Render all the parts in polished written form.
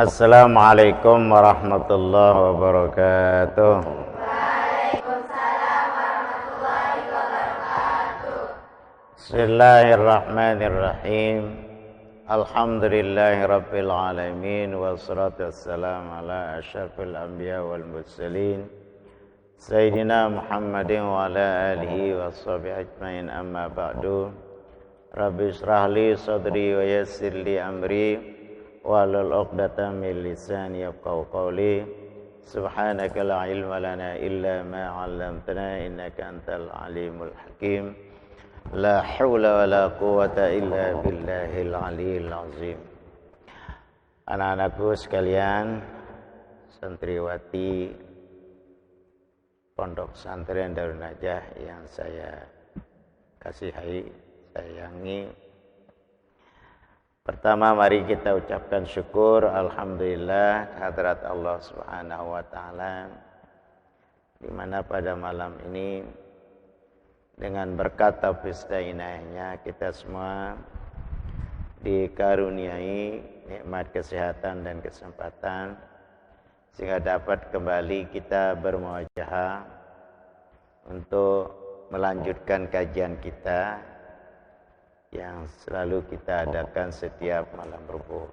Assalamualaikum warahmatullahi wabarakatuh. Bismillahirrahmanirrahim. Alhamdulillahi rabbil alamin, wassalatu wassalamu ala asyrafil anbiya wal mursalin Sayyidina Muhammadin wa ala alihi wa sahbihi ajmain, amma ba'du. Rabbi shrah li sadri wa yassir li amri wahlul 'uqdatam min lisani yafqahu qawli. Subhanaka la ilma lana illa ma 'allamtana innaka antal alimul hakim. La haula wala quwwata illa billahil aliyil azim. Anak-anakku sekalian, santriwati Pondok Pesantren Darun Najah yang saya kasihi, sayangi. Pertama, mari kita ucapkan syukur alhamdulillah kehadirat Allah Subhanahu wa taala, di mana pada malam ini dengan berkat taufik inayahnya kita semua dikaruniai nikmat kesehatan dan kesempatan sehingga dapat kembali kita bermuajahah untuk melanjutkan kajian kita yang selalu kita adakan setiap malam Rabu.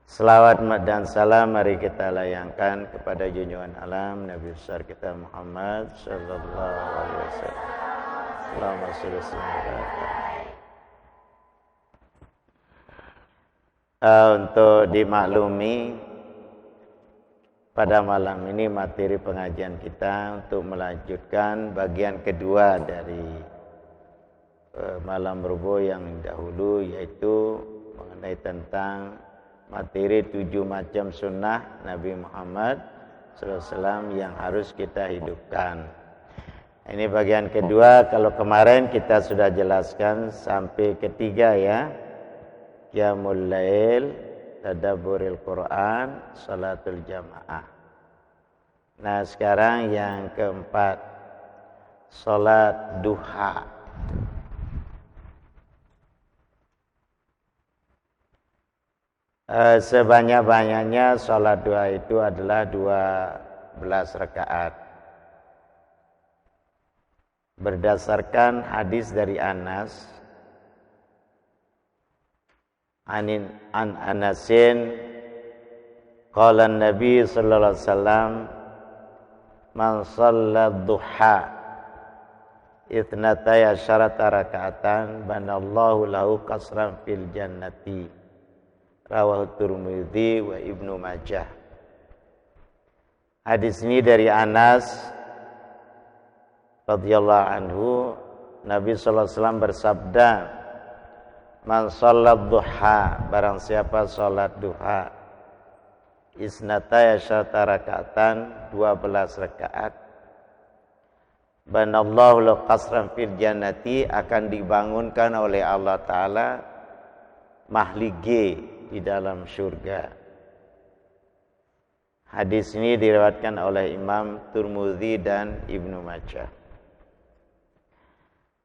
Selawat dan salam mari kita layangkan kepada junjungan alam Nabi besar kita Muhammad sallallahu alaihi wasallam. Allahumma shalli untuk dimaklumi, pada malam ini materi pengajian kita untuk melanjutkan bagian kedua dari malam Rabu yang dahulu, yaitu mengenai tentang materi 7 macam sunnah Nabi Muhammad SAW yang harus kita hidupkan. Ini bagian kedua. Kalau kemarin kita sudah jelaskan sampai ketiga ya, Qiyamul Lail, Tadabburil Quran, Salatul Jamaah. Nah sekarang yang keempat, Salat Duha. Sebanyak-banyaknya salat duha itu adalah 12 rakaat. Berdasarkan hadis dari Anas, an Anasin qala Nabi sallallahu alaihi wasallam, man shalla duha ithnataya syarata raka'atan banallahu lahu qasran fil jannati. Rawahu Tirmidzi wa Ibnu Majah. Hadis ini dari Anas radhiyallahu anhu, Nabi sallallahu alaihi wasallam bersabda, man shallat duha, barang siapa salat duha, isnataya syarata raka'atan, 12 rakaat, banallahu lahu qasran fil jannati, akan dibangunkan oleh Allah taala mahlige di dalam surga. Hadis ini diriwayatkan oleh Imam Tirmidzi dan Ibnu Majah.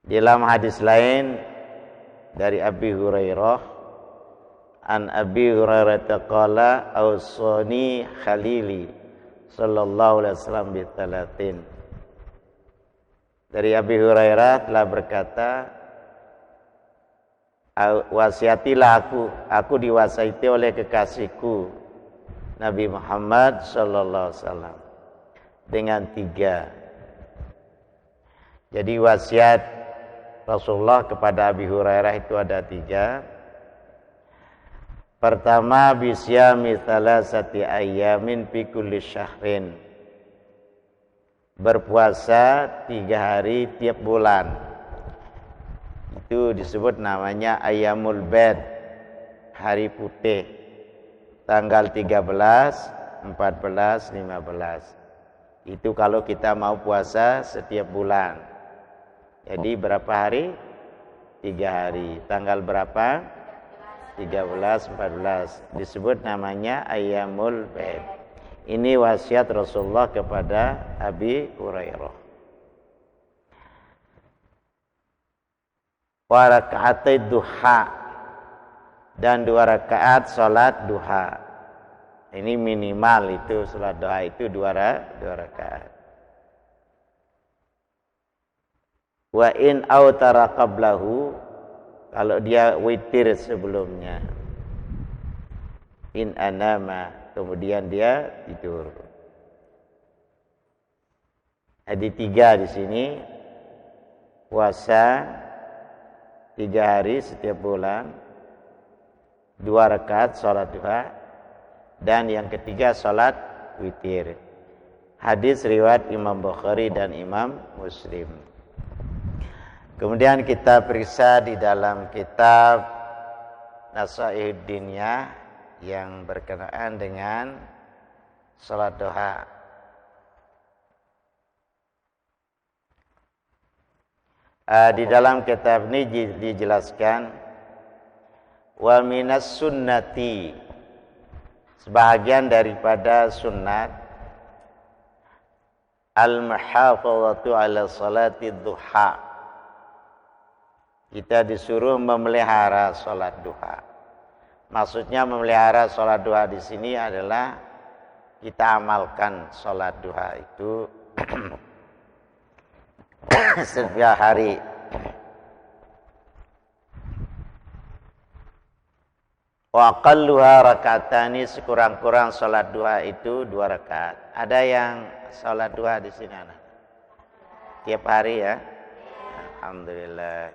Di dalam hadis lain dari Abi Hurairah, an Abi Hurairah qala awsani khalili sallallahu alaihi wasallam bi talatin. Dari Abi Hurairah telah berkata, wasiatilah aku diwasiati oleh kekasihku Nabi Muhammad sallallahu alaihi wasallam dengan 3. Jadi wasiat Rasulullah kepada Abi Hurairah itu ada 3. Pertama, bisyami thalathati ayyamin fi kulli syahrin, berpuasa 3 hari tiap bulan. Itu disebut namanya Ayyamul Bid, hari putih, tanggal 13, 14, 15. Itu kalau kita mau puasa setiap bulan. Jadi berapa hari? 3 hari. Tanggal berapa? 13, 14. Disebut namanya Ayyamul Bid. Ini wasiat Rasulullah kepada Abi Hurairah. Wa raka'atai duha, dan 2 rakaat salat duha. Ini minimal itu salat duha itu dua rakaat. Wa in autara qablahu, kalau dia witir sebelumnya. In anama, kemudian dia tidur. Ada 3 di sini. Puasa 3 hari setiap bulan, 2 rakaat salat duha, dan yang ketiga salat witir. Hadis riwayat Imam Bukhari dan Imam Muslim. Kemudian kita periksa di dalam kitab Nasaihud Diniyah yang berkenaan dengan salat duha. Di dalam kitab ini dijelaskan wa minas sunnati, sebahagian daripada sunnat, al-muhafazatu ala salati duha, kita disuruh memelihara salat duha. Maksudnya memelihara salat duha di sini adalah kita amalkan salat duha itu setiap hari. Wa aqalluha raka'atani, sekurang-kurang salat duha itu 2 rakaat. Ada yang salat duha di sini anak? Tiap hari ya? Alhamdulillah.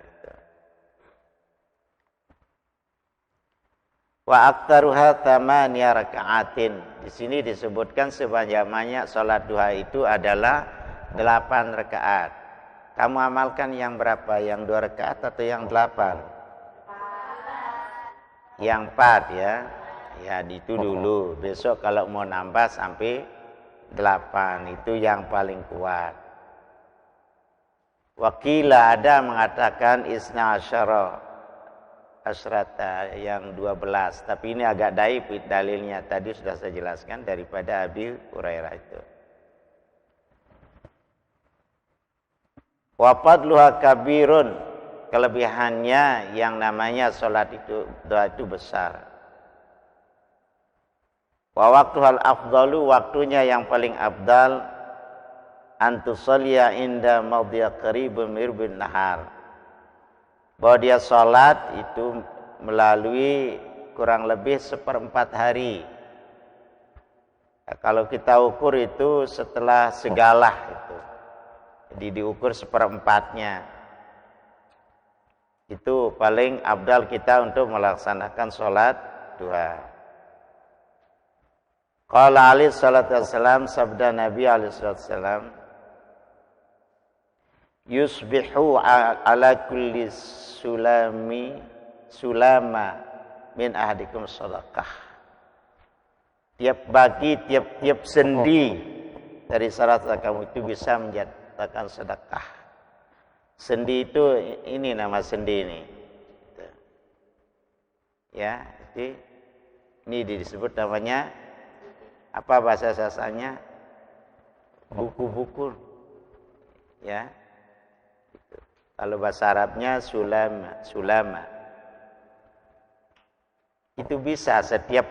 Wa aktaruha thamaniya raka'atin. Di sini disebutkan sebanyak-banyak salat duha itu adalah 8 rakaat. Kamu amalkan yang berapa? Yang 2 rakaat atau yang 8? Yang 4 ya. Ya itu dulu. Besok kalau mau nambah sampai 8, itu yang paling kuat. Wakila, ada mengatakan isna asyara asrata, yang 12. Tapi ini agak daif dalilnya, tadi sudah saya jelaskan daripada Abi Hurairah itu. Wa fadluha kabirun, kelebihannya yang namanya salat itu, doa itu besar. Wa waqtuhal afdalu, waktunya yang paling afdal, antusalliya inda maudhi'a qaribun mirbin nahar, bahwa dia salat itu melalui kurang lebih 1/4 hari. Ya, kalau kita ukur itu setelah segalah itu, jadi diukur 1/4-nya. Itu paling afdal kita untuk melaksanakan salat duha. Qala alaihi salatu wassalam, sabda Nabi alaihi salatu wassalam, yusbihu ala kulli sulama min ahadikum sadaqah. Tiap pagi, tiap sendi dari salat kamu itu bisa menjadikan sedekah. Sendi itu, ini nama sendi ini. Ya, jadi ini disebut namanya apa bahasa sasanya? Buku-buku. Ya. Kalau bahasa Arabnya sulama. Itu bisa setiap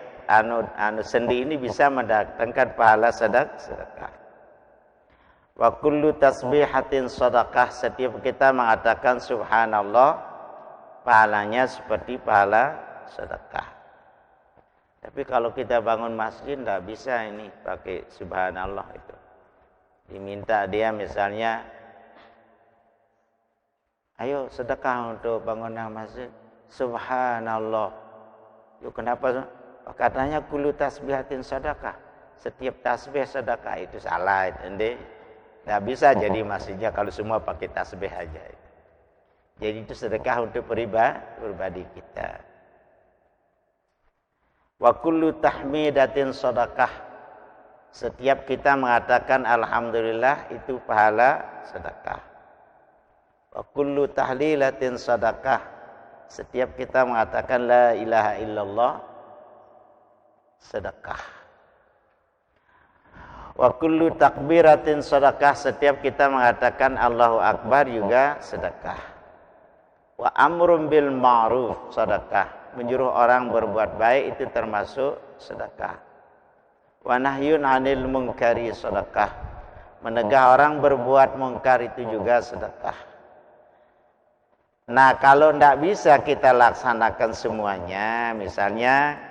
sendi ini bisa mendatangkan pahala sedekah. Wa kullu tasbihatin sedekah, setiap kita mengatakan subhanallah, pahalanya seperti pahala sedekah. Tapi kalau kita bangun masjid enggak bisa ini pakai subhanallah itu. Diminta dia misalnya, ayo sedekah untuk bangunan masjid. Subhanallah. Yuk kenapa? Katanya kullu tasbihatin sedekah. Setiap tasbih sedekah, itu salah itu. Nggak bisa jadi masjidnya kalau semua pakai tasbih aja. Jadi itu sedekah untuk pribadi kita. Wa kullu tahmidatin sedekah. Setiap kita mengatakan alhamdulillah itu pahala sedekah. Wa kullu tahlilatin sedekah. Setiap kita mengatakan la ilaha illallah sedekah. Wa kullu takbiratin sedekah. Setiap kita mengatakan Allahu Akbar juga sedekah. Wa amrun bil ma'ruf sedekah. Menyuruh orang berbuat baik itu termasuk sedekah. Wa nahyun 'anil munkari sedekah. Menegah orang berbuat mungkar itu juga sedekah. Nah, kalau tidak bisa kita laksanakan semuanya, misalnya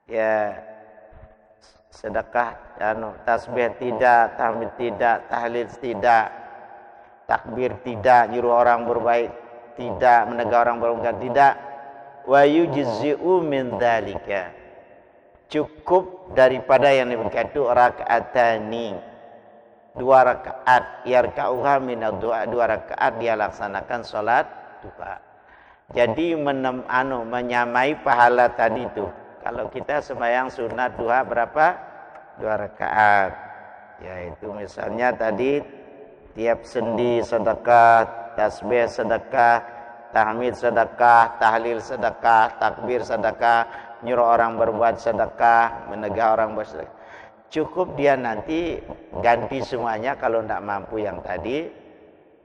ya sedekah, tasbih tidak, tahmid tidak, tahlil tidak, takbir tidak, nyuruh orang berbaik tidak, menegah orang bermungkar tidak, wa yujzi'u min dzalika. Cukup daripada yang demikian itu rakaatani, 2 rakaat, yarka'uha minad du'a, 2 rakaat dia laksanakan salat duha. Jadi menyamai pahala tadi itu. Kalau kita sembahyang sunat duha berapa? 2 rakaat. Yaitu misalnya tadi tiap sendi sedekah, tasbih sedekah, tahmid sedekah, tahlil sedekah, takbir sedekah, nyuruh orang berbuat sedekah, menegah orang bersedekah. Cukup dia nanti ganti semuanya kalau tidak mampu yang tadi.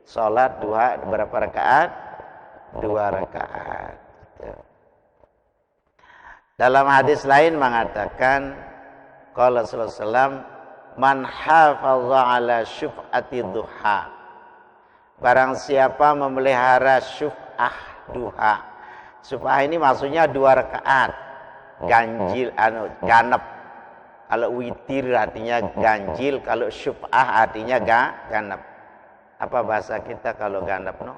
Salat duha berapa rakaat? 2 rakaat. Dalam hadis lain mengatakan, qala sallallahu alaihi wasallam, man hafadha ala syuf'ati duha. Barang siapa memelihara syuf'ah duha. Syuf'ah ini maksudnya 2 rakaat. Ganjil ganep. Kalau witir artinya ganjil, kalau syuf'ah artinya ganep. Apa bahasa kita kalau ganep no?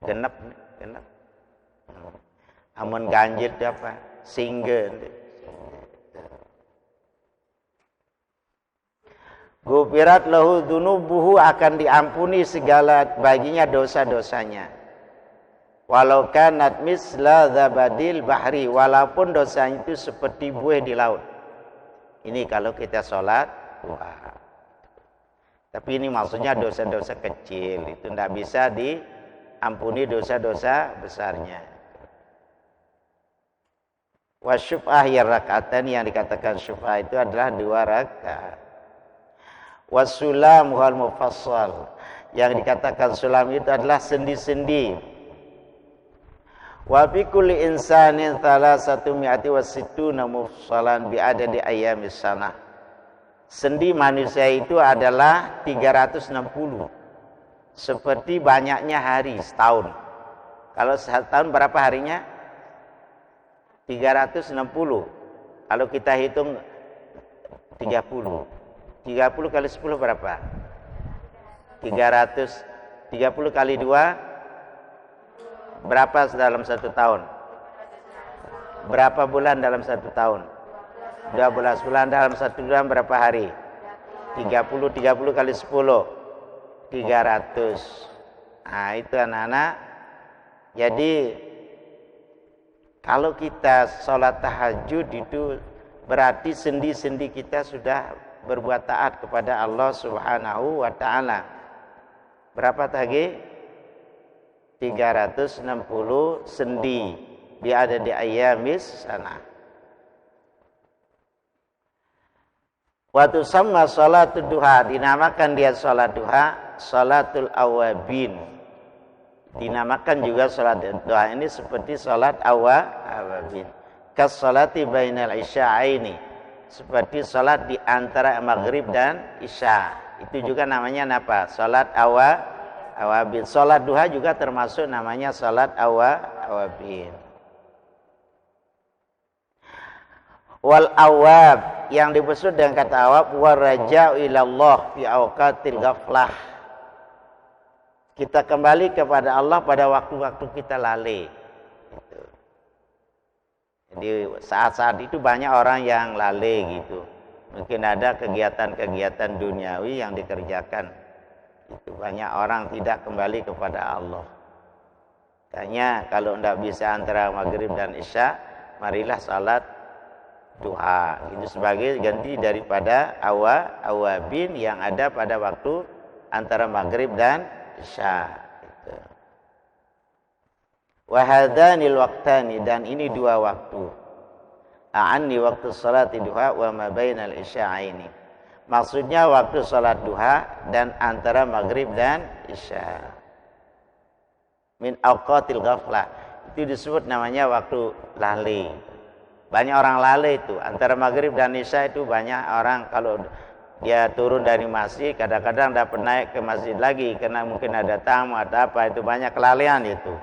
Genep. Amun ganjil itu apa? Singge. Gufirat lahu dzunubuhu, akan diampuni segala baginya dosa-dosanya. Walau kanat misla zabadil bahri, walaupun dosanya itu seperti buih di laut. Ini kalau kita sholat duha. Tapi ini maksudnya dosa-dosa kecil, itu tidak bisa diampuni dosa-dosa besarnya. Wa syuf'ah ya rakaatan, yang dikatakan syuf'ah itu adalah 2 rakaat. Wasulam wal mufassal, yang dikatakan sulam itu adalah sendi-sendi. Wa fi kulli insanin 360 mufsalan bi adadi ayyamis sanah. Sendi manusia itu adalah 360 seperti banyaknya hari setahun. Kalau setahun berapa harinya? 360. Kalau kita hitung 30. 30 kali 10 berapa? 300. 30 kali 2 berapa dalam 1 tahun? Berapa bulan dalam 1 tahun? 12 bulan dalam 1 bulan berapa hari? 30 kali 10 300. Nah, itu anak-anak. Jadi kalau kita sholat tahajud itu berarti sendi-sendi kita sudah berbuat taat kepada Allah Subhanahu wa ta'ala. Berapa tadi? 360 sendi ada di ayamis sana. Waktu sama salatul duha, dinamakan dia salat duha, salatul awabin. Dinamakan juga salat duha ini seperti salat awabin. Kas salati bainal isya'aini, seperti salat di antara maghrib dan isya. Itu juga namanya apa? Salat awabin. Salat duha juga termasuk namanya salat awabin. Wal awab, yang dimaksud dengan kata awab, waraja'u ilallah fi awqatil ghaflah. Kita kembali kepada Allah pada waktu-waktu kita lalai. Gitu. Jadi saat-saat itu banyak orang yang lalai gitu. Mungkin ada kegiatan-kegiatan duniawi yang dikerjakan. Itu banyak orang tidak kembali kepada Allah. Tanya kalau tidak bisa antara maghrib dan isya, marilah salat duha. Itu sebagai ganti daripada awabin yang ada pada waktu antara maghrib dan isya. Wahadanil waqtani, dan ini 2 waktu. A'anni waktu salat duha wa ma bainal isya'aini. Maksudnya waktu salat duha dan antara maghrib dan isya. Min awqatil ghaflah. Itu disebut namanya waktu lalai. Banyak orang lalai itu. Antara maghrib dan isya itu banyak orang kalau dia turun dari masjid kadang-kadang dapat naik ke masjid lagi karena mungkin ada tamu ada apa, itu banyak kelalaian itu.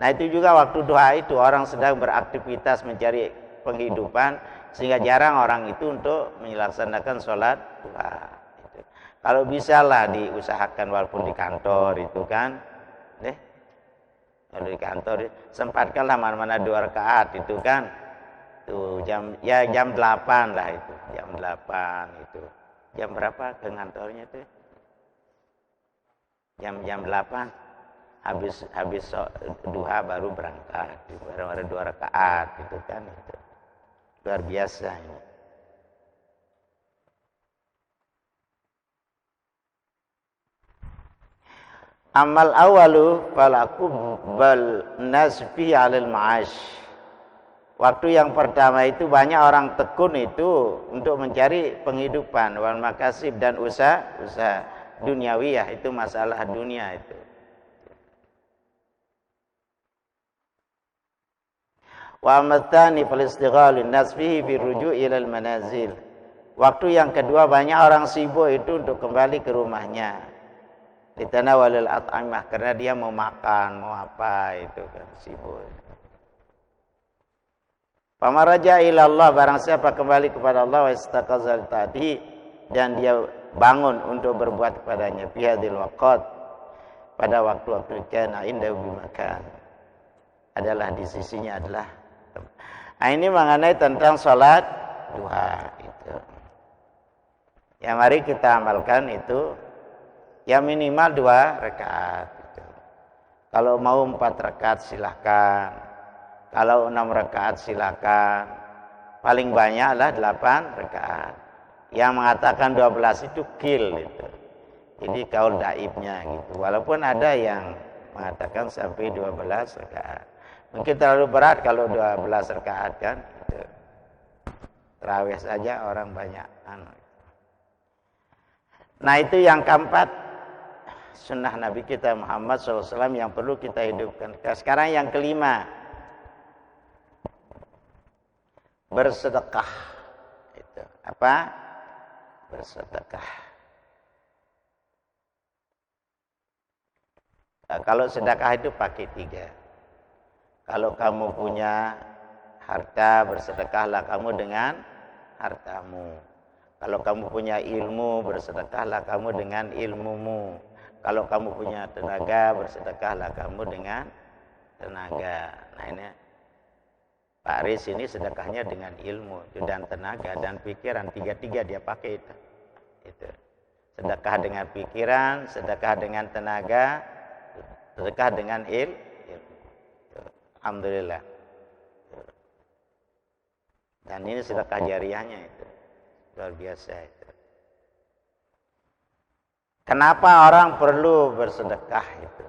Nah itu juga waktu duha itu orang sedang beraktivitas mencari penghidupan sehingga jarang orang itu untuk melaksanakan sholat duha. Gitu. Kalau bisa lah diusahakan walaupun di kantor itu kan, kalau di kantor sempatkanlah mana-mana 2 rakaat itu kan. Tuh jam 8 lah itu, jam 8 itu. Jam berapa ke kantornya tuh? Jam 8 habis duha baru berangkat, baru ada 2 rakaat gitu kan itu. Luar biasa ini. Amal awalu falaku bal nasbi 'alal ma'ash. Waktu yang pertama itu banyak orang tekun itu untuk mencari penghidupan, wal makasib dan usaha duniawiyah, itu masalah dunia itu. Wa amatani fal istighalun nas fihi biruju' ilal manazil. Waktu yang kedua banyak orang sibuk itu untuk kembali ke rumahnya. Litanawalil at'amah, karena dia mau makan, mau apa itu kan sibuk. Pamaraja ilallah, barang siapa kembali kepada Allah wa istaqazal tadi dan dia bangun untuk berbuat kepadanya fi hadil waqt, pada waktu-waktu kana inda bimakan, adalah di sisinya adalah. Nah, ini mengenai tentang salat duha itu. Ya mari kita amalkan itu ya minimal 2 rakaat gitu. Kalau mau 4 rakaat silahkan. Kalau 6 rakaat silakan. Paling banyaklah 8 rakaat. Yang mengatakan 12 itu kil itu. Jadi kaul daibnya gitu. Walaupun ada yang mengatakan sampai 12 rakaat. Mungkin terlalu berat kalau 12 rakaat kan. Gitu. Tarawih saja orang banyak. Nah itu yang keempat, sunnah Nabi kita Muhammad SAW yang perlu kita hidupkan. Sekarang yang kelima, bersedekah. Itu apa? Bersedekah. Nah, kalau sedekah itu pakai 3. Kalau kamu punya harta, bersedekahlah kamu dengan hartamu. Kalau kamu punya ilmu, bersedekahlah kamu dengan ilmumu. Kalau kamu punya tenaga, bersedekahlah kamu dengan tenaga. Nah ini Pak Aris ini sedekahnya dengan ilmu dan tenaga dan pikiran, 3 dia pakai itu. Sedekah dengan pikiran, sedekah dengan tenaga, sedekah dengan ilmu. Alhamdulillah. Dan ini sedekah jariahnya itu luar biasa itu. Kenapa orang perlu bersedekah itu?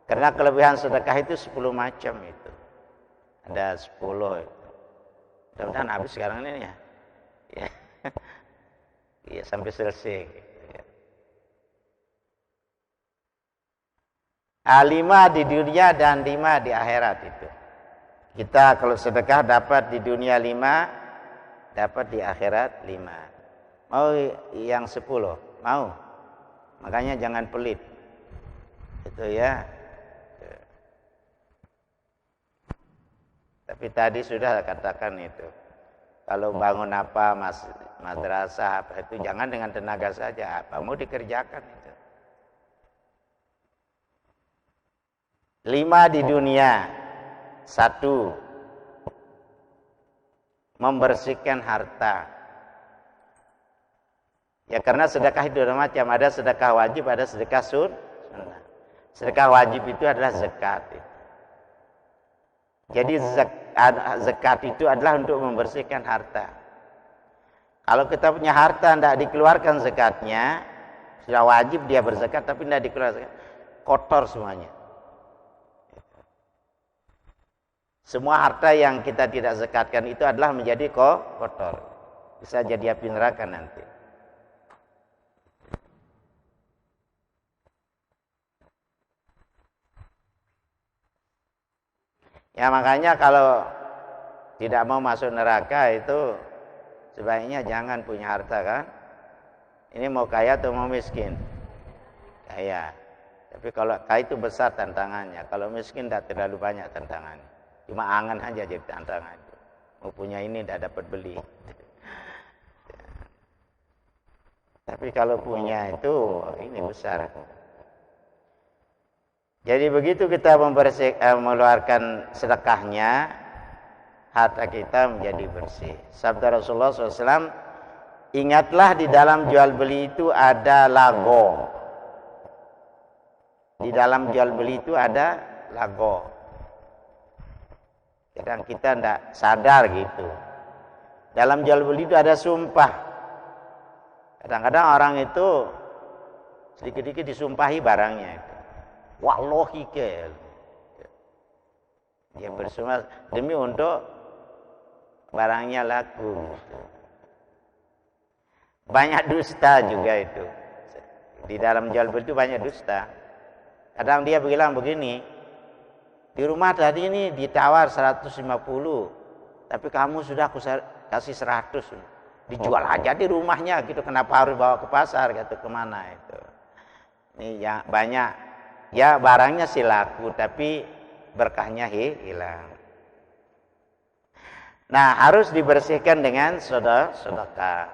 Karena kelebihan sedekah itu 10 macam itu. Ada 10. Mudah-mudahan habis sekarang ini ya. Ya sampai selesai. 5 di dunia dan 5 di akhirat itu. Kita kalau sedekah dapat di dunia 5, dapat di akhirat 5. Mau yang 10? Mau? Makanya jangan pelit. Itu ya. Tapi tadi sudah katakan itu. Kalau bangun apa madrasah apa itu jangan dengan tenaga saja, apa mau dikerjakan itu. 5 di dunia. 1, membersihkan harta. Ya karena sedekah itu ada macam, ada sedekah wajib, ada sedekah sunnah. Sedekah wajib itu adalah zakat. Jadi zakat itu adalah untuk membersihkan harta. Kalau kita punya harta tidak dikeluarkan zakatnya, sudah wajib dia berzakat tapi tidak dikeluarkan, kotor semuanya. Semua harta yang kita tidak zakatkan itu adalah menjadi kotor. Bisa jadi api neraka nanti. Ya makanya kalau tidak mau masuk neraka itu sebaiknya jangan punya harta kan. Ini mau kaya atau mau miskin? Kaya. Tapi kalau kaya itu besar tantangannya. Kalau miskin tidak terlalu banyak tantangannya. Cuma angan aja jadi tantangan. Mau punya ini tidak dapat beli. Tapi kalau punya itu ini besar. Jadi begitu kita mengeluarkan sedekahnya, harta kita menjadi bersih. Sabda Rasulullah SAW, ingatlah di dalam jual beli itu ada lago. Di dalam jual beli itu ada lago. Kadang kita tidak sadar gitu. Dalam jual beli itu ada sumpah. Kadang-kadang orang itu sedikit-sedikit disumpahi barangnya itu. Wallahi ke. Dia bersumpah demi untuk barangnya laku. Banyak dusta juga itu. Di dalam jual beli itu banyak dusta. Kadang dia bilang begini, di rumah tadi ini ditawar 150, tapi kamu sudah aku kasih 100. Dijual aja di rumahnya gitu, kenapa harus bawa ke pasar gitu, kemana itu. Ini ya banyak. Ya barangnya sih laku, tapi berkahnya hilang. Nah harus dibersihkan dengan sedekah.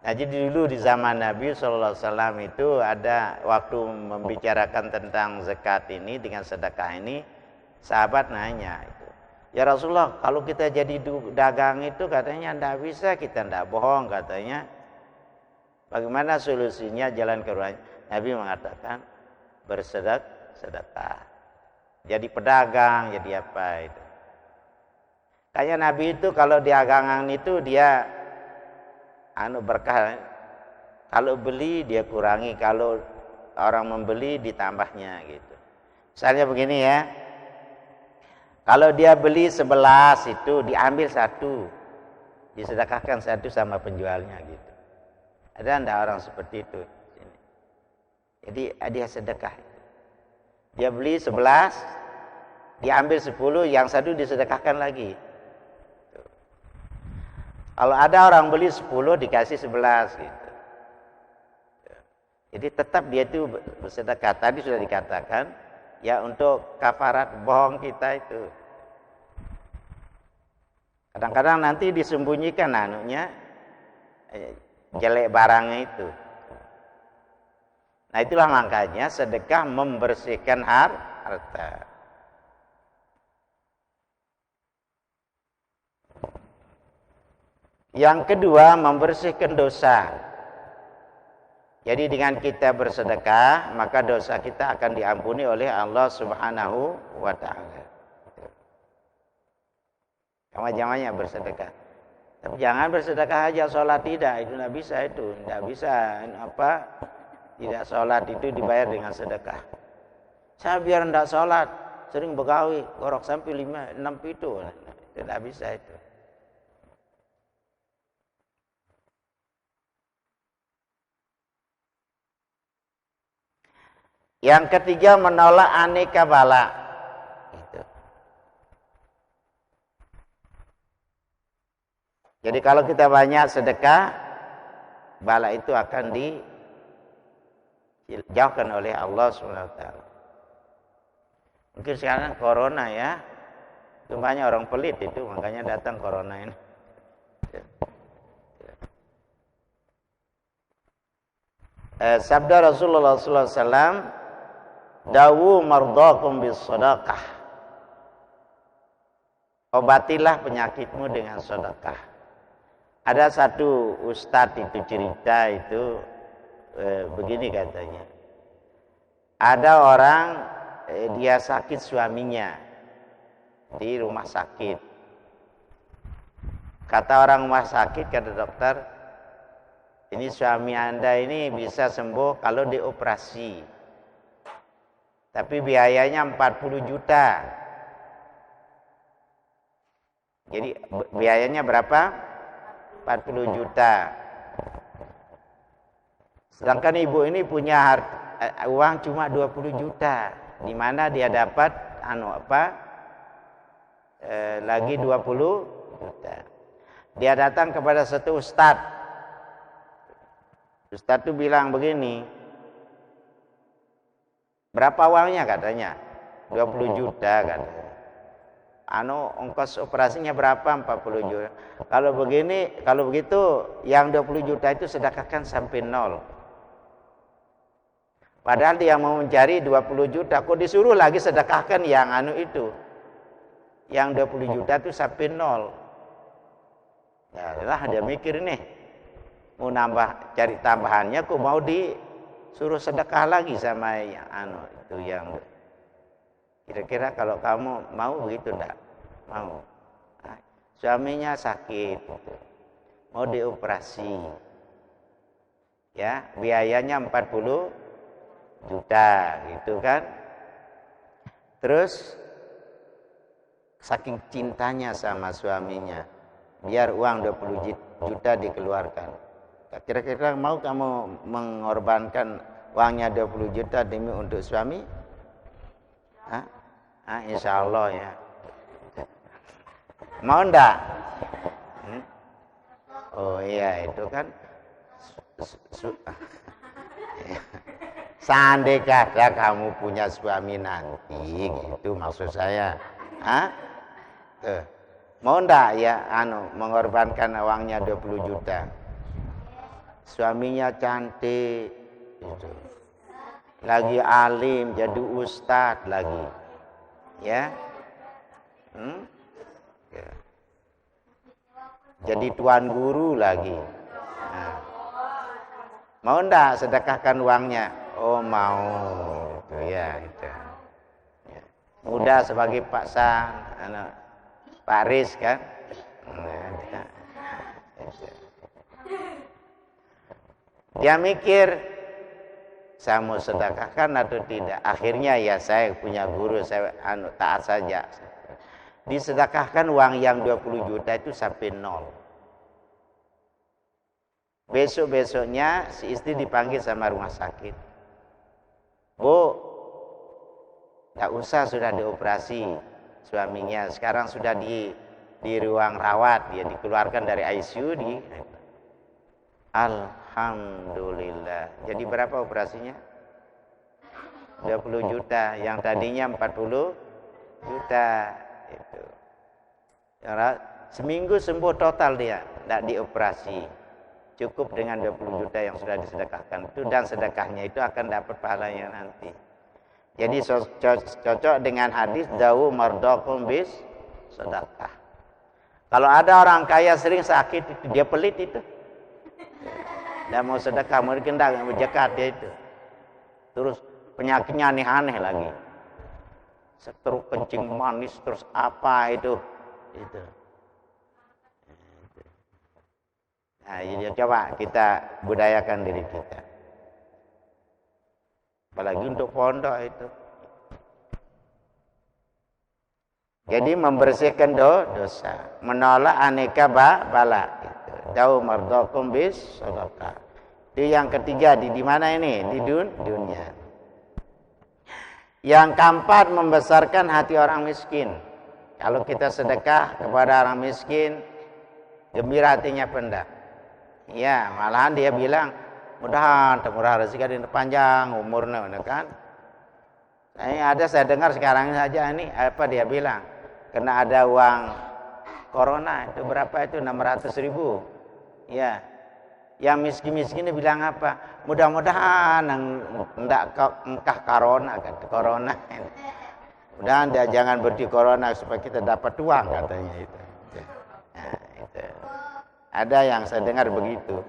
Nah jadi dulu di zaman Nabi SAW itu ada waktu membicarakan tentang zakat ini dengan sedekah ini, sahabat nanya itu, ya Rasulullah kalau kita jadi dagang itu katanya tidak bisa, kita tidak bohong katanya. Bagaimana solusinya, jalan keluarnya? Nabi mengatakan bersedekah. Jadi pedagang, jadi apa itu. Kayaknya Nabi itu kalau di dagangan itu dia berkah. Kalau beli dia kurangi, kalau orang membeli ditambahnya gitu. Misalnya begini ya. Kalau dia beli 11 itu diambil 1, disedekahkan 1 sama penjualnya gitu. Ada enggak orang seperti itu? Jadi dia sedekah. Dia beli 11, diambil 10, yang 1 disedekahkan lagi. Kalau ada orang beli 10 dikasih 11 gitu. Jadi tetap dia itu bersedekah. Tadi sudah dikatakan ya untuk kafarat bohong kita itu. Kadang-kadang nanti disembunyikan jelek barangnya itu. Nah itulah makanya sedekah membersihkan harta. Yang kedua, membersihkan dosa. Jadi dengan kita bersedekah, maka dosa kita akan diampuni oleh Allah Subhanahu wa ta'ala. Sama-samanya bersedekah. Tapi jangan bersedekah aja, sholat tidak, itu tidak bisa itu. Tidak bisa tidak sholat itu dibayar dengan sedekah. Saya biar tidak sholat, sering begawi, gorok sampai 5, 6 itu. Tidak bisa itu. Yang ketiga, menolak aneka bala. Gitu. Jadi kalau kita banyak sedekah, bala itu akan dijauhkan oleh Allah SWT. Mungkin sekarang corona ya, itu banyak orang pelit itu, makanya datang corona ini. Sabda Rasulullah SAW, dawu mardakum bis sedekah. Obatilah penyakitmu dengan sedekah. Ada satu ustadz itu cerita itu begini katanya. Ada orang dia sakit suaminya di rumah sakit. Kata orang rumah sakit, kata dokter, ini suami Anda ini bisa sembuh kalau dioperasi. Tapi biayanya 40 juta. Jadi biayanya berapa? 40 juta. Sedangkan ibu ini punya uang cuma 20 juta. Di mana dia dapat lagi 20 juta. Dia datang kepada satu ustadz. Ustadz itu bilang begini, berapa uangnya katanya? 20 juta katanya. Ongkos operasinya berapa? 40 juta. Kalau begitu yang 20 juta itu sedekahkan sampai nol. Padahal dia mau mencari 20 juta, kok disuruh lagi sedekahkan yang itu. Yang 20 juta itu sampai nol. Ya lah, dia mikir nih, mau cari tambahannya, kok mau disuruh sedekah lagi sama yang itu yang. Kira-kira kalau kamu mau begitu enggak? Mau. Nah, suaminya sakit, mau dioperasi. Ya, biayanya 40 juta gitu kan. Terus saking cintanya sama suaminya, biar uang 20 juta dikeluarkan. Kira-kira mau kamu mengorbankan uangnya 20 juta demi untuk suami? Insya Allah ya. Mau ndak? Oh iya, itu kan seandainya kata kamu punya suami nanti, gitu maksud saya. Mau ndak ya mengorbankan uangnya 20 juta? Suaminya cantik gitu. Lagi alim, jadi ustadz lagi. Ya. Ya. Jadi tuan guru lagi. Nah. Mau ndak sedekahkan uangnya? Oh mau, itu ya itu. Ya. Muda sebagai Pak San, Pak Riz kan. Nah, dia mikir, saya mau sedekahkan atau tidak? Akhirnya ya saya punya guru, saya taat saja. Disedekahkan uang yang 20 juta itu sampai nol. Besok-besoknya si istri dipanggil sama rumah sakit. Bu, tak usah, sudah dioperasi suaminya. Sekarang sudah di ruang rawat, dia dikeluarkan dari ICU Alhamdulillah. Jadi berapa operasinya? 20 juta. Yang tadinya 40 juta. Itu. Seminggu sembuh total dia, tidak dioperasi. Cukup dengan 20 juta yang sudah disedekahkan itu, dan sedekahnya itu akan dapat pahalanya nanti. Jadi cocok dengan hadis dawu mardakum bis sedekah. Kalau ada orang kaya sering sakit itu, dia pelit itu. Dan mau sedekah, mungkin tidak berzakat dia itu. Terus penyakitnya aneh-aneh lagi. Stroke, kencing manis, terus apa itu. Nah, jadi coba kita budayakan diri kita. Apalagi untuk pondok itu. Jadi membersihkan dosa, menolak aneka bala. Jauh mardakum bis sedekah. Itu yang ketiga, di mana ini? Di dunia. Yang keempat, membesarkan hati orang miskin. Kalau kita sedekah kepada orang miskin, gembira hatinya pendak. Ya, malahan dia bilang, mudahan temurah rezeki dan panjang umurnya, kan? Saya dengar sekarang saja ini apa dia bilang? Kena ada uang corona itu berapa itu 600.000. Ya. Yang miskin-miskin bilang apa? Mudah-mudahan enggak engkah corona, kata corona. Mudahan dia jangan berdi corona supaya kita dapat uang, katanya itu. Nah, itu. Ada yang saya dengar begitu.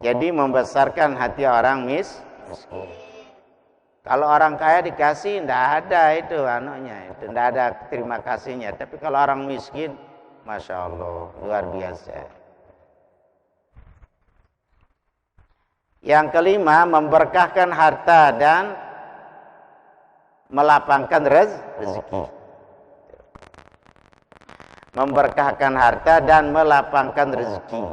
Jadi membesarkan hati orang miskin. Kalau orang kaya dikasih, tidak ada itu itu tidak ada terima kasihnya. Tapi kalau orang miskin, masya Allah, luar biasa. Yang kelima, memberkahkan harta dan melapangkan rezeki. Memberkahkan harta dan melapangkan rezeki.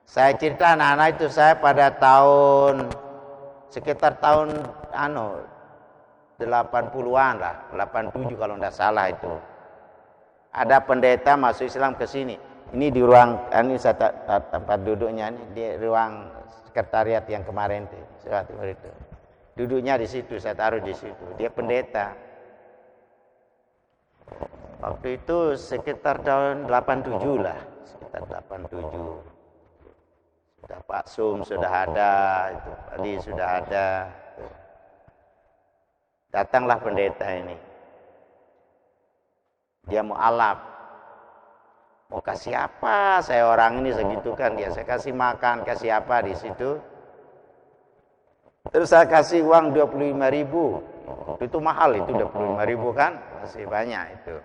Saya cerita anak-anak itu, saya pada sekitar tahun 80-an lah, 87 kalau tidak salah itu. Ada pendeta masuk Islam ke sini. Ini di ruang, ini saya tempat duduknya ini di ruang sekretariat yang kemarin itu. Duduknya di situ, saya taruh di situ. Dia pendeta. Waktu itu sekitar tahun 87 lah, sekitar 87. Sudah Pak Sum sudah ada, itu tadi sudah ada. Datanglah pendeta ini. Dia mau alap. Mau kasih apa? Saya orang ini segitu kan dia. Saya kasih makan, kasih apa di situ. Terus saya kasih uang 25.000. Itu mahal itu 25.000 kan? Masih banyak itu.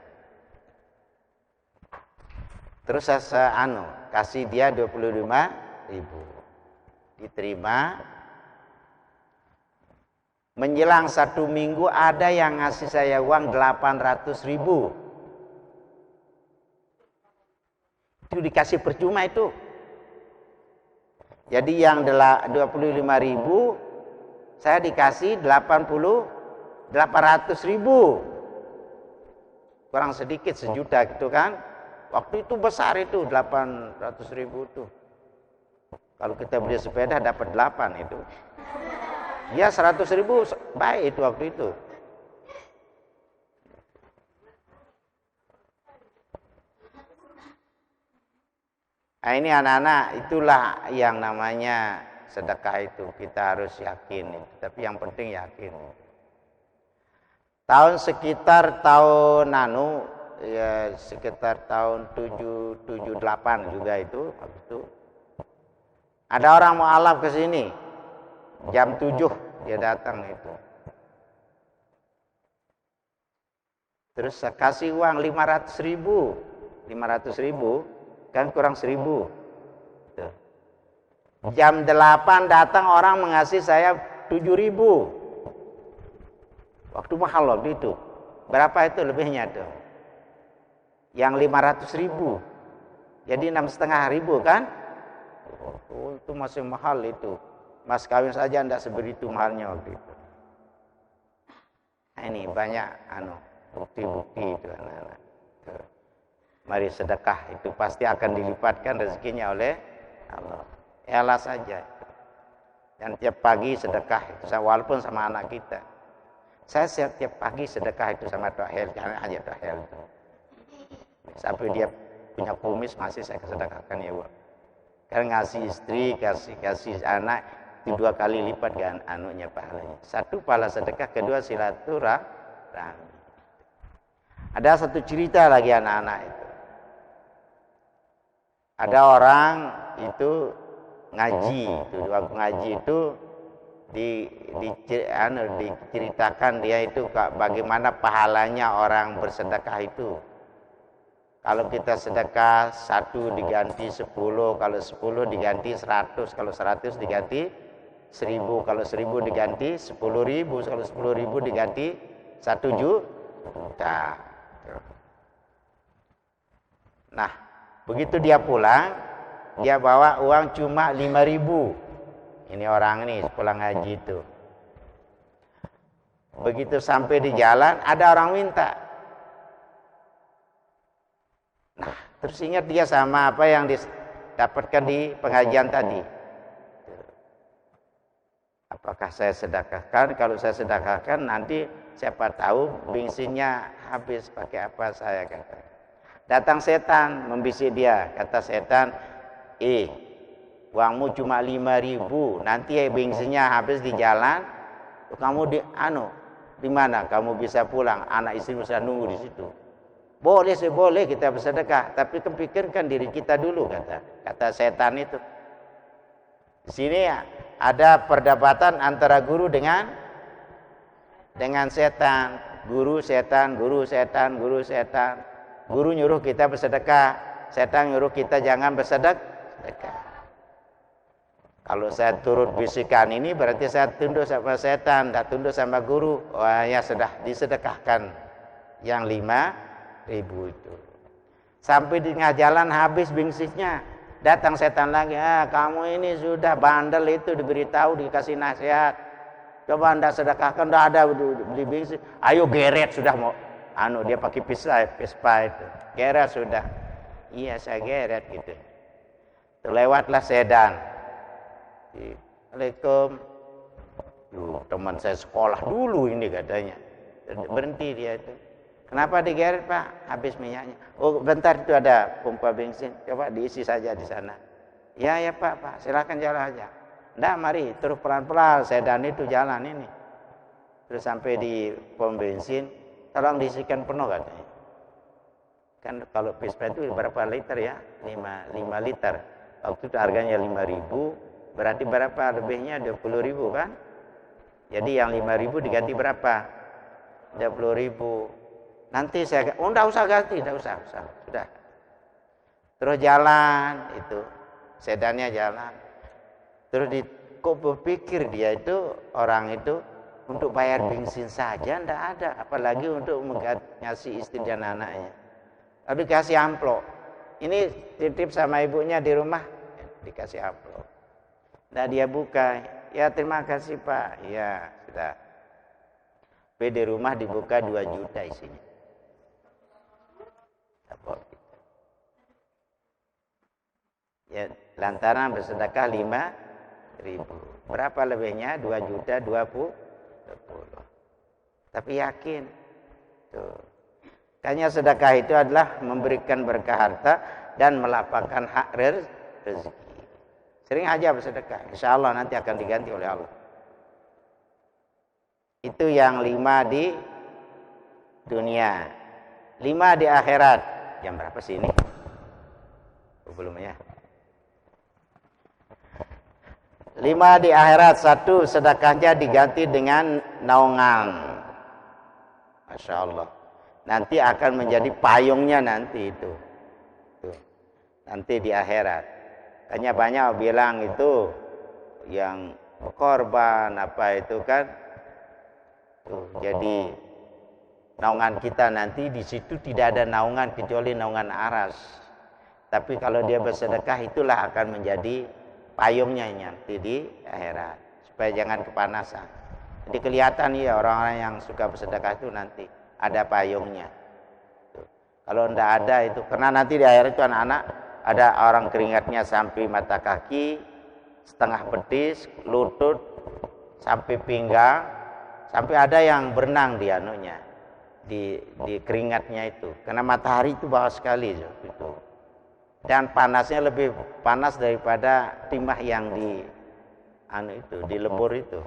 Terus saya kasih dia 25.000. Diterima. Menjelang 1 minggu ada yang ngasih saya uang 800.000. Itu dikasih percuma itu. Jadi yang 25.000 saya dikasih 800.000. Kurang sedikit 1 juta gitu kan. Waktu itu besar itu 800.000 itu. Kalau kita beli sepeda dapat 8 itu. Ya 100.000 baik itu waktu itu. Nah ini anak-anak itulah yang namanya sedekah itu. Kita harus yakin itu. Tapi yang penting yakin. Sekitar tahun ya sekitar tahun 778 juga itu waktu itu. Ada orang mau alaf ke sini. Jam 7 dia datang itu. Terus saya kasih uang 500.000. 500.000 kan kurang 1.000. Tuh. Jam 8 datang orang mengasih saya 7.000. Waktu mahal waktu itu. Berapa itu lebihnya tuh? Yang 500.000. Jadi 6.500 kan? Oh, itu masih mahal itu. Mas kawin saja tidak sebegitu mahalnya waktu itu. Nah, ini banyak bukti-bukti itu anak-anak. Mari sedekah itu pasti akan dilipatkan rezekinya oleh Allah. Elah saja. Dan tiap pagi sedekah itu walaupun sama anak kita. Saya setiap pagi sedekah itu sama Tohel, jangan aja Tohel. Sampai dia punya kumis masih saya sedekahkan ya Bu. Karena ngasih istri, kasih anak itu 2 kali lipat kan pahalanya. 1 pahala sedekah, kedua silaturahmi. Ada satu cerita lagi anak-anak itu. Ada orang itu ngaji, itu waktu ngaji itu diceritakan dia itu bagaimana pahalanya orang bersedekah itu. Kalau kita sedekah 1 diganti 10, kalau 10 diganti 100, kalau 100 diganti 1.000, kalau 1.000 diganti 10.000, kalau 10.000 diganti 1 juta. Nah, begitu dia pulang, dia bawa uang cuma 5.000. Ini orang ini pulang haji itu. Begitu sampai di jalan, ada orang minta. Nah, terus ingat dia sama apa yang didapatkan di pengajian tadi. Apakah saya sedekahkan? Kalau saya sedekahkan nanti siapa tahu bensinnya habis, pakai apa saya kata. Datang setan membisik dia, kata setan, uangmu cuma 5.000, nanti bensinnya habis di jalan, kamu di mana? Kamu bisa pulang, anak istri bisa nunggu di situ. Boleh kita bersedekah, tapi kepikirkan diri kita dulu kata setan itu. Di sini ada perdebatan antara guru dengan setan. Guru setan. Guru nyuruh kita bersedekah, setan nyuruh kita jangan bersedekah. Kalau saya turut bisikan ini berarti saya tunduk sama setan, tidak tunduk sama guru. Wah ya sudah disedekahkan yang 5.000 itu. Sampai di tengah jalan habis bensinnya, datang setan lagi. Kamu ini sudah bandel itu, diberitahu, dikasih nasihat. Coba Anda sedekahkan, enggak ada beli bensin. Ayo geret sudah mau. Dia pakai Vespa itu. Geret sudah. Iya, saya geret gitu. Terlewatlah sedan. Assalamualaikum. Teman saya sekolah dulu ini katanya. Berhenti dia itu. Kenapa digeret, Pak? Habis minyaknya. Oh, bentar itu ada pompa bensin. Coba diisi saja di sana. Ya Pak, silakan jalan aja. Nggak, mari terus pelan-pelan sedan itu jalan ini. Terus sampai di pom bensin, tolong diisikan penuh katanya. Kan kalau Vespa itu berapa liter ya? 5 liter. Waktu itu harganya 5.000, berarti berapa lebihnya? 20.000 kan? Jadi yang 5.000 diganti berapa? 20.000. Nanti saya, enggak usah ganti, enggak usah, sudah. Terus jalan itu, sedannya jalan. Terus kok berpikir dia itu, orang itu untuk bayar bensin saja enggak ada, apalagi untuk ngasih istri dan anaknya. Lalu dikasih amplop. Ini titip sama ibunya di rumah, dikasih amplop. Nah dia buka, ya terima kasih Pak, ya sudah. Tapi di rumah dibuka 2 juta isinya. Ya, lantaran bersedekah 5.000. Berapa lebihnya? 2 juta 20. Tapi yakin. Tuh. Makanya sedekah itu adalah memberikan berkah harta dan melapangkan hak rezeki. Sering aja bersedekah, insya Allah nanti akan diganti oleh Allah. Itu yang 5 di dunia, 5 di akhirat. Jam berapa sih ini? Belum ya. 5 di akhirat. 1, sedekahnya diganti dengan naungan. Masya Allah. Nanti akan menjadi payungnya nanti itu. Tuh. Nanti di akhirat. Hanya banyak bilang itu yang korban apa itu kan. Tuh, jadi naungan kita nanti di situ tidak ada naungan kecuali naungan aras. Tapi kalau dia bersedekah itulah akan menjadi payungnya nanti di akhirat. Supaya jangan kepanasan. Jadi kelihatan ya orang-orang yang suka bersedekah itu nanti ada payungnya. Tuh. Kalau tidak ada itu, karena nanti di akhirat itu anak-anak ada orang keringatnya sampai mata kaki, setengah betis, lutut, sampai pinggang, sampai ada yang berenang di anunya, di keringatnya itu. Karena matahari itu bawah sekali itu. Dan panasnya lebih panas daripada timah yang di di lebur itu.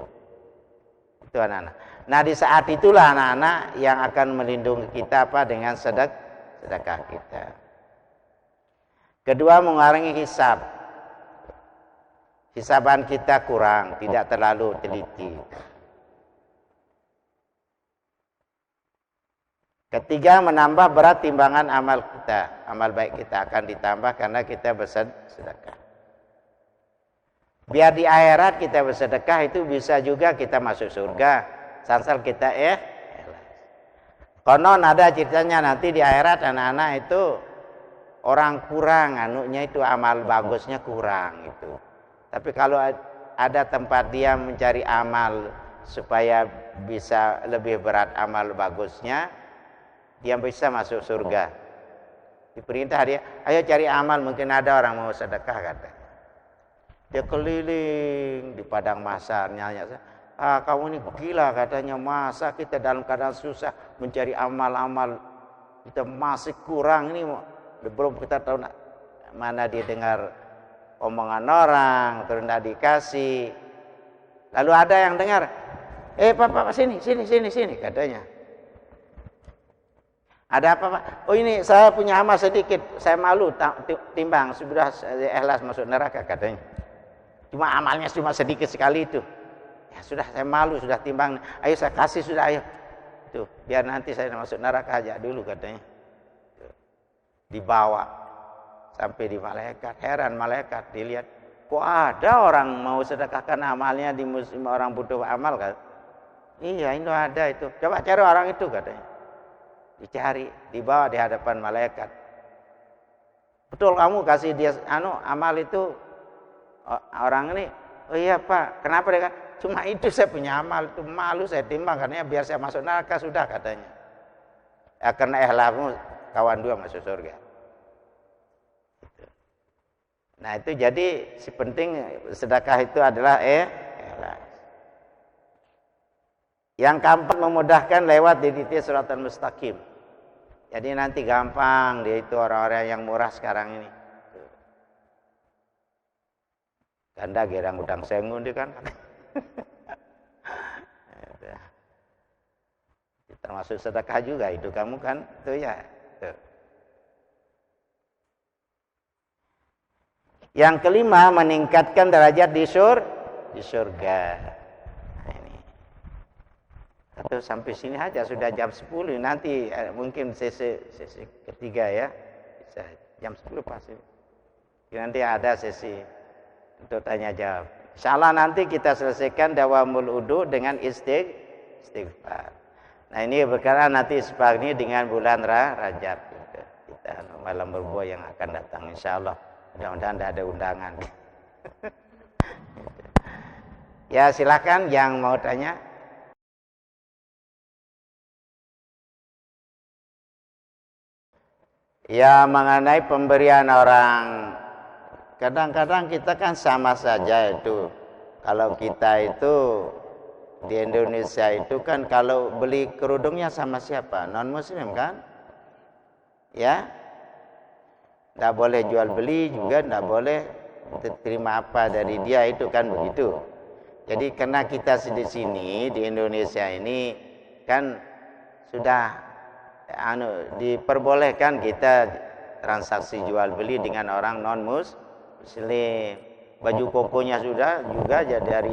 Itu anak-anak. Nah di saat itulah anak-anak yang akan melindungi kita apa dengan sedekah kita. Kedua, mengurangi hisab. Hisaban kita kurang, tidak terlalu teliti. Ketiga, menambah berat timbangan amal kita. Amal baik kita akan ditambah karena kita bersedekah. Biar di akhirat kita bersedekah itu bisa juga kita masuk surga. Sansal kita konon ada ceritanya nanti di akhirat anak-anak itu orang kurang anunya itu amal bagusnya kurang itu. Tapi kalau ada tempat dia mencari amal supaya bisa lebih berat amal bagusnya, dia bisa masuk surga. Diperintah dia, ayo cari amal, mungkin ada orang mau sedekah kata. Dia keliling di padang mahsyar nyanyi, kamu ini gila katanya, masa kita dalam keadaan susah mencari amal-amal, kita masih kurang ini, belum kita tahu mana dia dengar omongan orang, terus tidak dikasih. Lalu ada yang dengar, Pak, sini katanya. Ada apa Pak? Oh ini saya punya amal sedikit, saya malu timbang, sudah ikhlas masuk neraka katanya. Cuma amalnya cuma sedikit sekali itu. Ya sudah saya malu, sudah timbang. Ayo saya kasih sudah, ayo. Tuh, biar nanti saya masuk neraka aja dulu katanya. Tuh. Dibawa sampai di malaikat. Heran malaikat dilihat, kok ada orang mau sedekahkan amalnya di musim orang butuh amal kan? Iya, itu ada itu. Coba cari orang itu katanya. Dicari, dibawa di hadapan malaikat. Betul kamu kasih dia amal itu orang ini? Oh iya Pak, kenapa dia? cuma itu saya punya amal, itu malu saya timbang katanya biar saya masuk neraka sudah katanya. Ya, karena ikhlasmu kawan dua masuk surga. Gitu. Nah itu jadi si penting sedekah itu adalah ikhlas. Yang keempat memudahkan lewat titik siratal mustaqim. Jadi nanti gampang dia itu orang-orang yang murah sekarang ini. Ganda gerang udang sengun dia kan. Termasuk sedekah juga itu kamu kan tuh ya. Tuh. Yang kelima meningkatkan derajat di surga. Nah, ini. Atau sampai sini aja sudah jam 10 nanti mungkin sesi ketiga ya. Bisa jam 10 pasti. Nanti ada sesi untuk tanya jawab. Insyaallah nanti kita selesaikan dawamul wudu dengan istighfar. Nah ini berkaitan nanti sepagi dengan bulan Rajab. Kita malam berbuah yang akan datang insyaallah. Mudah-mudahan tidak ada undangan. Ya silakan yang mau tanya. Ya mengenai pemberian orang, kadang-kadang kita kan sama saja itu. Kalau kita itu di Indonesia itu kan kalau beli kerudungnya sama siapa? Non muslim kan? Ya. Tidak boleh jual beli juga, tidak boleh terima apa dari dia itu kan begitu. Jadi karena kita di sini di Indonesia ini kan sudah diperbolehkan kita transaksi jual beli dengan orang non muslim. Baju kokonya sudah juga jadi dari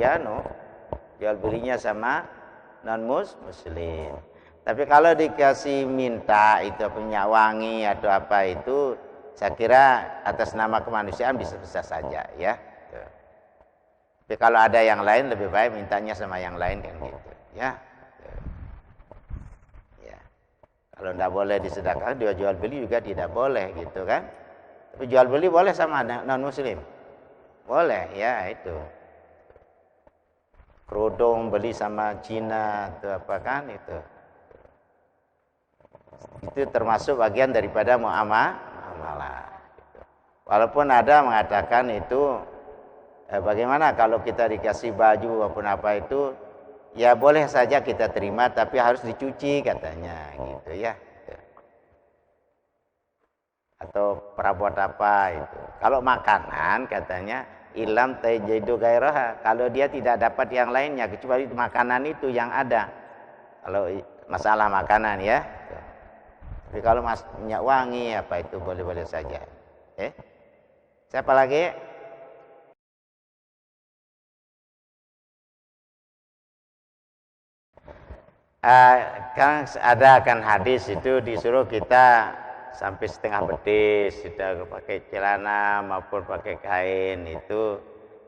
jual belinya sama non muslim. Tapi kalau dikasih minta itu minyak wangi atau apa itu, saya kira atas nama kemanusiaan bisa saja ya. Tapi kalau ada yang lain lebih baik mintanya sama yang lain kan gitu ya. Kalau tidak boleh disedekahkan, dia jual beli juga tidak boleh gitu kan. Tapi jual beli boleh sama non muslim. Boleh ya itu. Kerudung beli sama Cina atau apa kan itu. Itu termasuk bagian daripada muamalah. Gitu. Walaupun ada mengatakan itu bagaimana kalau kita dikasih baju maupun apa itu, ya boleh saja kita terima tapi harus dicuci katanya gitu ya. Atau perabot apa itu. Kalau makanan katanya ilam tajidu gairaha, kalau dia tidak dapat yang lainnya kecuali makanan itu yang ada. Kalau masalah makanan ya. Tapi kalau minyak wangi apa itu boleh-boleh saja. Siapa lagi? Kan ada kan hadis itu disuruh kita sampai setengah betis, sudah pakai celana maupun pakai kain itu.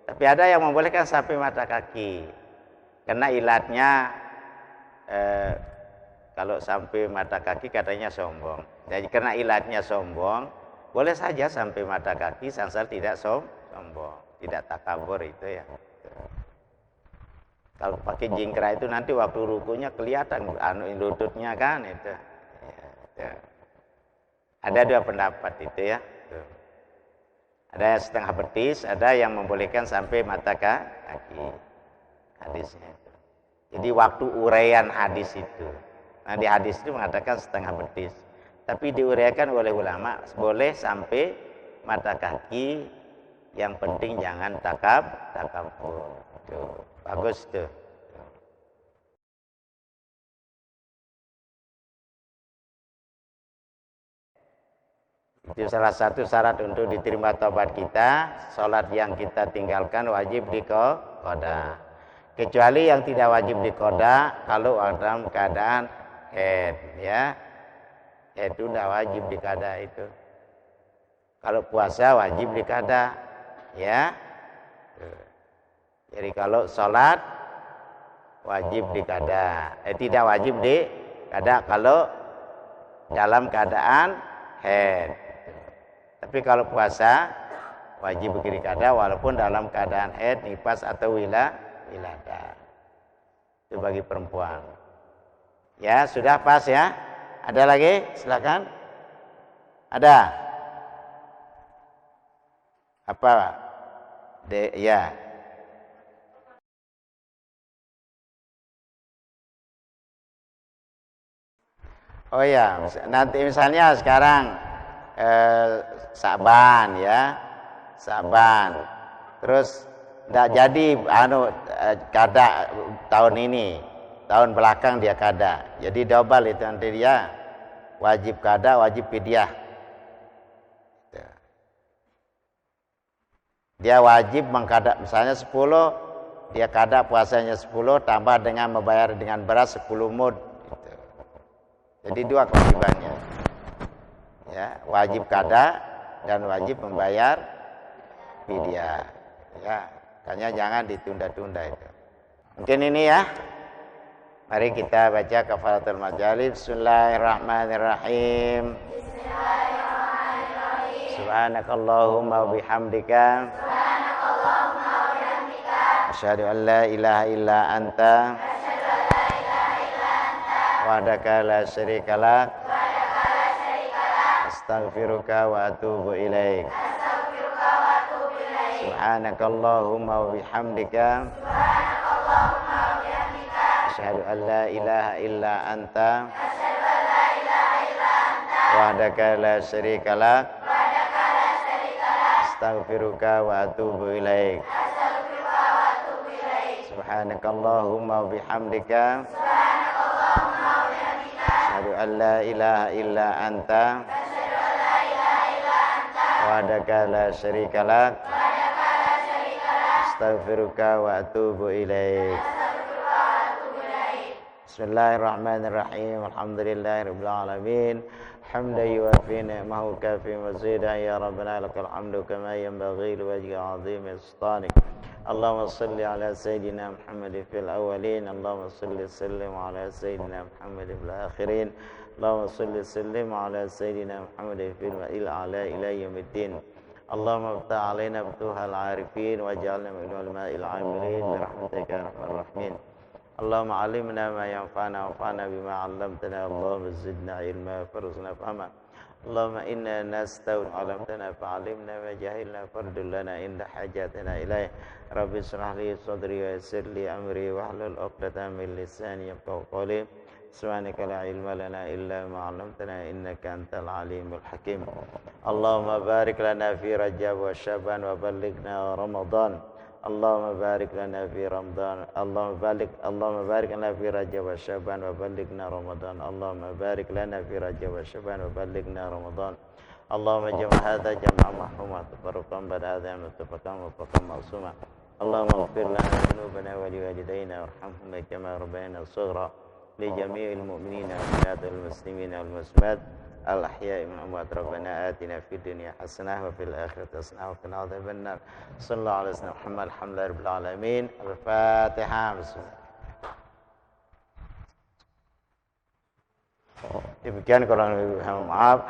Tapi ada yang membolehkan sampai mata kaki. Karena ilatnya kalau sampai mata kaki katanya sombong. Jadi karena ilatnya sombong, boleh saja sampai mata kaki asal tidak sombong, tidak takabur itu ya. Kalau pakai jingkrak itu nanti waktu rukunya kelihatan lututnya kan itu. Ya. Ada dua pendapat itu ya. Ada yang setengah betis, ada yang membolehkan sampai mata kaki. Hadisnya itu. Jadi waktu uraian hadis itu. Nah di hadis itu mengatakan setengah betis. Tapi diuraikan oleh ulama boleh sampai mata kaki. Yang penting jangan takabur. Tuh. Bagus tuh. Itu salah satu syarat untuk diterima taubat kita. Sholat yang kita tinggalkan wajib diqada. Kecuali yang tidak wajib diqada kalau dalam keadaan haid ya. Itu tidak wajib diqada itu. Kalau puasa wajib diqada ya. Jadi kalau sholat wajib diqada, tidak wajib diqada kalau dalam keadaan haid. Tapi kalau puasa wajib diqada walaupun dalam keadaan haid, nifas atau wilada. Itu bagi perempuan. Ya, sudah pas ya. Ada lagi? Silakan. Ada? Apa? Ya. Oh ya, nanti misalnya sekarang Sa'ban ya, Sa'ban. Terus tidak jadi kada tahun ini, tahun belakang dia kada. Jadi double itu nanti dia wajib kada, wajib fidyah. Dia wajib mengkada, misalnya 10, dia kada puasanya 10 tambah dengan membayar dengan beras 10 mud. Gitu. Jadi dua kewajibannya. Ya, wajib kada dan wajib membayar fidyah. Ya, makanya jangan ditunda-tunda itu. Mungkin ini ya. Mari kita baca kafaratul majalis. Bismillahirrahmanirrahim. Subhanakallahumma wa bihamdika. Asyhadu an la ilaha illa anta. Wahdaka la syarika lak. Astaghfiruka wa atubu ilaik. Subhanakallahumma wa bihamdika. Asyhadu an la ilaha illa anta. Wahdaka la syarika lak. Astaghfiruka wa atubu ilaik. Subhanakallahumma wa bihamdika. Asyhadu an la ilaha illa anta. Wahdaka la syarika lak. Astaghfiruka wa atubu ilaik. Bismillahirrahmanirrahim. Alhamdulillahirabbil alamin. Hamdan yuwafi ni'mahu kafi mazidan ya rabbana lakal hamdu kama yanbaghi liwajhi 'azimi sultanik. Allahumma salli ala sayyidina Muhammad fil awwalin. Allahumma salli sallim ala sayyidina Muhammad fil akhirin. Allahumma salli sallim ala sayyidina Muhammad fil a'la ila yaumiddin. Allahumma iftah alaina futuhal arifin waj'alna min ulama'il 'amilin bi rahmatika ya arhamar rahimin. Allahumma 'allimna ma yanfa'una wanfa'na bima 'allamtana. Allahumma zidna ilma warzuqna fahma. Allahumma inna nasta'inu 'allamtana fa'allimna ma jahilna fardullana inda hajatina ilaih. Rabbi shrah li sadri wa yassir li amri wahlul 'uqdatam min lisani yafqahu qawli. Subhanaka la ilma lana illa ma 'allamtana innaka antal alimul hakim. Allahumma barik lana fi Rajab wa Sya'ban wa ballighna Ramadan. Allahumma barik lana fi Ramadan. Allahumma barik lana fi Rajab wa Sya'ban wa ballighna Ramadan. Allahumma barik lana fi Rajab wa Sya'ban wa ballighna Ramadan. Allahumma jam' hadza jam'an marhuma tafarraqan ba'da hadza mutafaqan wa faqan ma'suma. Allahumma ighfir lana dhunubana wa liwalidayna warhamhum kama rabbayana shaghira. Li jami'il mu'minina wal muslimina wal muslimat al-ahya'i min amwat. Rabbana atina fid dunya hasanah wa fil akhirati hasanah wa qina adzabannar. Sallallahu alaihi wasallam Muhammad alhamdulillahirabbil alamin. Al-Fatihah. Demikian kurang lebih maaf.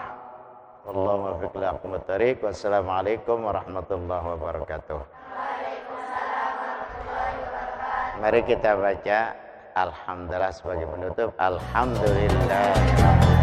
Wallahu muwaffiq li aqwamit thariq. Wassalamualaikum warahmatullahi wabarakatuh. Mari kita baca alhamdulillah sebagai penutup. Alhamdulillah.